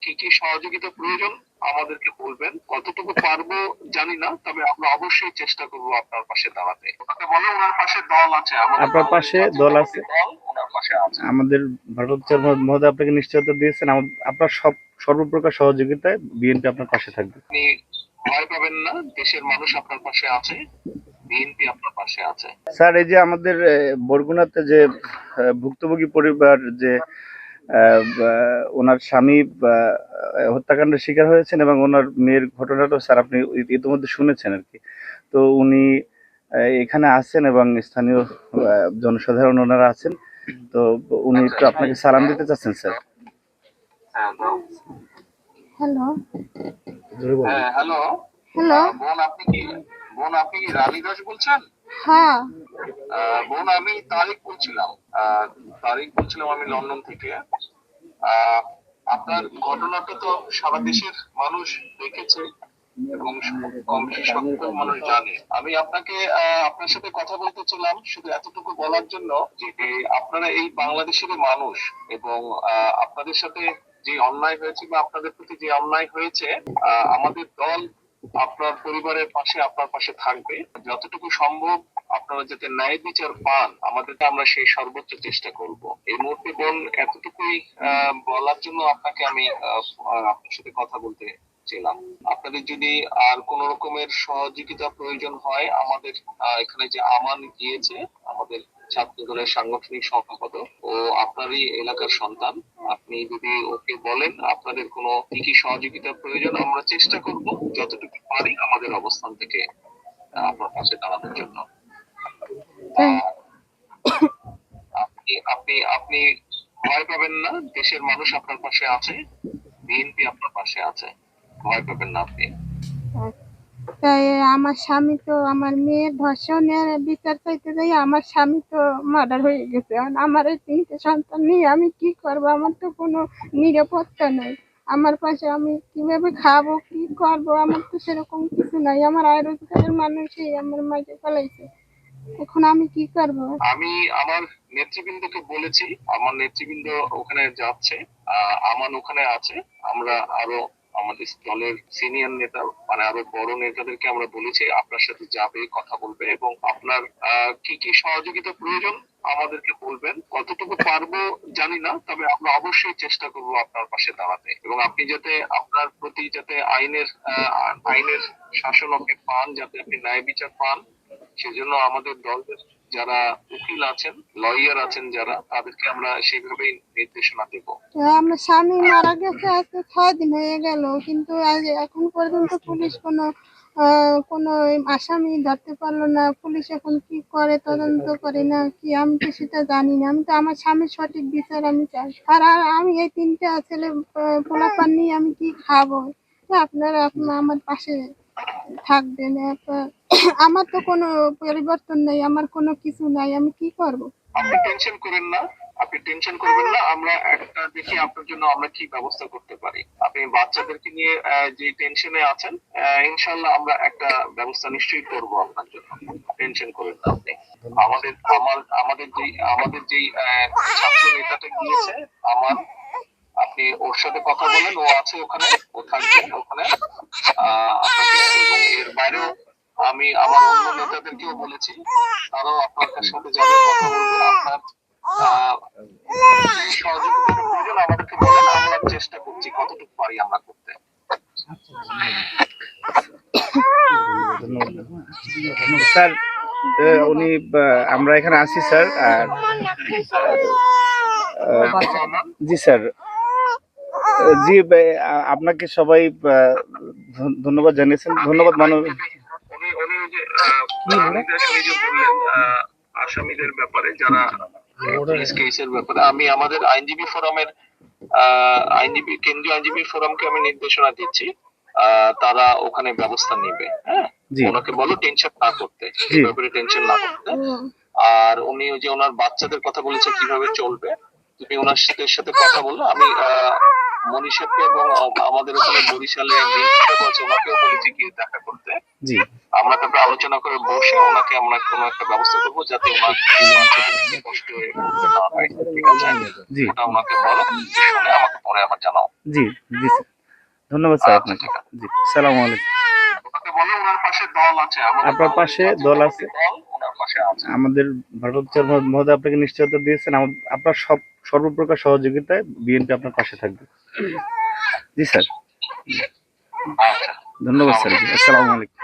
কি কি সহযোগিতা প্রয়োজন আমাদেরকে বলবেন। কতটুকু পারবো জানি না, তবে আমরা অবশ্যই চেষ্টা করবো আপনার পাশে দাঁড়াতে। ওনাকে বলো ওনার পাশে দল আছে, আপনার পাশে দল আছে, দল ওনার পাশে আছে। আমাদের ভারপ্রাপ্ত মহোদয় আপনাকে নিশ্চয়তা দিয়েছেন আপনার সর্বপ্রকার সহযোগিতায় বিএনপি আপনার পাশে থাকবে। আপনি ভয় পাবেন না, দেশের মানুষ আপনার পাশে আছে, বিএনপি আপনার পাশে আছে। স্যার, এই যে আমাদের বরগুনাতে যে ভুক্তভোগী পরিবার যে ওনার স্বামী হত্যাকাণ্ডের শিকার হয়েছেন এবং ওনার মেয়ের ঘটনাটা স্যার আপনি ইতিমধ্যে শুনেছেন আর কি। তো উনি এখানে আছেন এবং স্থানীয় জনসাধারণ ওনারা আছেন। তো উনি একটু আপনাকে সালাম দিতে চাচ্ছেন স্যার। Hello hello hello. বোন আপনি কি রানী দাস বলছেন? হ্যাঁ। বোন আমি তারিক বলছিলাম, আমি লন্ডন থেকে। আপনার ঘটনাটা তো সারা দেশের মানুষ দেখেছে এবং কম বেশি সকল মানুষ জানে। আমি আপনাকে আপনার সাথে কথা বলতে চাইলাম শুধু এতটুকু বলার জন্য যে আপনারা এই বাংলাদেশের মানুষ এবং আপনাদের সাথে যে অন্যায় হয়েছে বা আপনাদের প্রতি যে অন্যায় হয়েছে, আমাদের দল আপনার পরিবারের পাশে আপনার পাশে থাকবে। যতটুকু সম্ভব আপনারা যাতে ন্যায় বিচার পান, আমাদেরকে আমরা সেই সর্বোচ্চ চেষ্টা করব। এই মুহূর্তে বোন এতটুকুই বলার জন্য আপনাকে আমি আপনার সাথে কথা বলতে ছিলাম। আপনাদের যদি আর কোন রকমের সহযোগিতা প্রয়োজন হয়, আমাদের এখানে যে আমান গিয়েছে, আমাদের ছাত্র দলের সাংগঠনিক সভাপতি, ও আপনারই এলাকার সন্তান। আপনি যদি ওকে বলেন আপনাদের কোনো কি কি সহযোগিতা প্রয়োজন, আমরা চেষ্টা করব যতটুকু পারি আমাদের অবস্থান থেকে আপনার পাশে দাঁড়ানোর জন্য। আপনি আপনি আপনি ভয় পাবেন না, দেশের মানুষ আপনার পাশে আছে, বিএনপি আপনার পাশে আছে, ভয় পাবেন না আপনি। তাই আমার স্বামী তো আমার মেয়ের ধর্ষণের বিচার চাইতে যাই আমার স্বামী তো মার্ডার হয়ে গেছে। আমার এই 3টে সন্তান নিয়ে আমি কি করবো? আমার তো কোনো নিরাপত্তা নেই। আমার পাশে আমি কিভাবে খাবো, কি করবো? আমার তো সেরকম কিছু নাই। আমার আয় রোজগারের মানুষই আমার মাঝে ফেলাইছে। এখন আমি কি করবো? আমি আমার নেতৃবৃন্দকে বলেছি, আমার নেতৃবৃন্দ ওখানে যাচ্ছে, আমান ওখানে আছে। আমরা আরো আমাদের দলের সিনিয়র নেতা মানে আরো বড় নেতাদেরকে আমরা বলেছি আপনার সাথে যাবে, কথা বলবে এবং আপনার কি কি সহযোগিতা প্রয়োজন আমাদেরকে বলবেন। কতটুকু পারবো জানি না, তবে আমরা অবশ্যই চেষ্টা করবো আপনার পাশে দাঁড়াতে এবং আপনি যাতে আপনার প্রতি যাতে আইনের শাসন আপনি পান, যাতে আপনি ন্যায় বিচার পান, সেজন্য আমাদের দলের যারা উকিল আছেন, লয়ার আছেন যারা, তাদেরকে আমরা সেইভাবেই নির্দেশনা দেব। আমার স্বামী মারা গেছে আজকে 6 দিন হয়ে গেল, কিন্তু এখন পর্যন্ত পুলিশ কোনো আসামি ধরতে পারলো না। পুলিশ এখন কি করে, তদন্ত করে না কি, আমি তো সেটা জানি না। আমি তো আমার স্বামীর সঠিক বিচার আমি চাই। আর আমি এই 3টে ছেলে পোলাপান নিয়ে আমি কি খাবো? আপনারা আমার পাশে থাকবেন। আমার তো কোনো পরিবর্তন নেই, আমার কোনো কিছু নাই, আমি কি করব? আপনি টেনশন করেন না, আমরা একটা দেখি আপনার জন্য আমরা কি ব্যবস্থা করতে পারি। আপনি বাচ্চাদেরকে নিয়ে যে টেনশনে আছেন, ইনশাল্লাহ আমরা একটা ব্যবস্থা নিশ্চয়ই করব আপনার জন্য। টেনশন করেন না আপনি। আমাদের যেই ছাত্র নেতাটা গিয়েছে আমার, আপনি ওর সাথে কথা বলেন, ও আছে ওখানে, ও থাকবে ওখানে। এবং এর বাইরেও আমি আমার অন্য নেতাদেরকেও বলেছি, তারাও আপনার সাথে যাবে, কথা বলবে। আপনার সহযোগিতার প্রয়োজন আমাদেরকে বলেন, আমরা চেষ্টা করছি কতটুকু পারি আমরা করতে। স্যার, উনি আমরা এখানে আছি স্যার। আর জি স্যার, জি আপনাকে সবাই ধন্যবাদ জানিয়েছেন। ধন্যবাদ আসামিদের ব্যাপারে যারা পুলিশ কেসের ব্যাপারে আমি আমাদের আইনজীবী ফোরামের কেন্দ্রীয় আইনজীবী ফোরামকে আমি নির্দেশনা দিচ্ছি, তারা ওখানে ব্যবস্থা নেবে। হ্যাঁ, ওনাকে বলো টেনশন না করতে, এই ব্যাপারে টেনশন না করতে। আর উনি ওই যে ওনার বাচ্চাদের কথা বলেছে কিভাবে চলবে, তুমি ওনার সাথে কথা বললো। আমি মনীষাকে এবং আমাদের ওখানে বরিশালে আছে, ওনাকেও বলেছি গিয়ে দেখা করতে। জি। আমরা তারপরে আলোচনা করে বসে ওনাকে আমরা কোনো একটা ব্যবস্থা করবো যাতে ওনার কষ্ট না হয়। ঠিক আছে, জি ওটা ওনাকে বলো, শুনে আমাকে পরে আবার জানাও। জি জি স্যার, ধন্যবাদ স্যার আচ্ছা, আপনাকে। ঠিক আছে। জি, আসসালামু আলাইকুম। ওনাকে বলো ওনার পাশে দল আছে, আমাদের আপনার পাশে দল আছে, দল ওনার পাশে আছে। আমাদের ভারপ্রাপ্ত চেয়ারম্যান মহোদয় আপনাকে নিশ্চয়তা দিয়েছেন, আপনার সর্বপ্রকার সহযোগিতায় বিএনপি আপনার পাশে থাকবে। জি স্যার, আচ্ছা, ধন্যবাদ স্যার, জি, আসসালামু আলাইকুম।